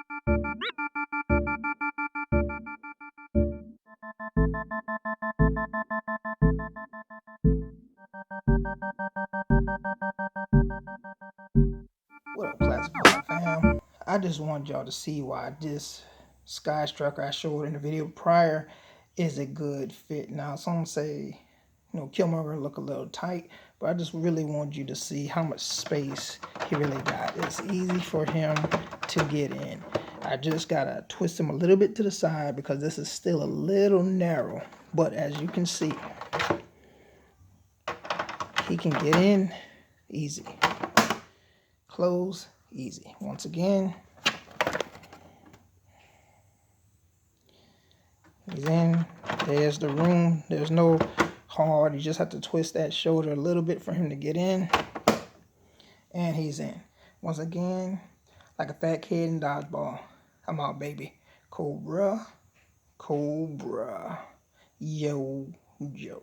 What up, Classified fam? I just wanted y'all to see why this Skystriker I showed in the video prior is a good fit. Now, some say, Killmonger look a little tight, but I just really want you to see how much space he really got. It's easy for him to get in. I just gotta twist him a little bit to the side because this is still a little narrow. But as you can see, he can get in easy. Close, easy. Once again, he's in. There's the room. There's no hard. You just have to twist that shoulder a little bit for him to get in. And he's in. Once again, like a fat kid in dodgeball. I'm out, baby. Cobra. Cobra. Yo, yo.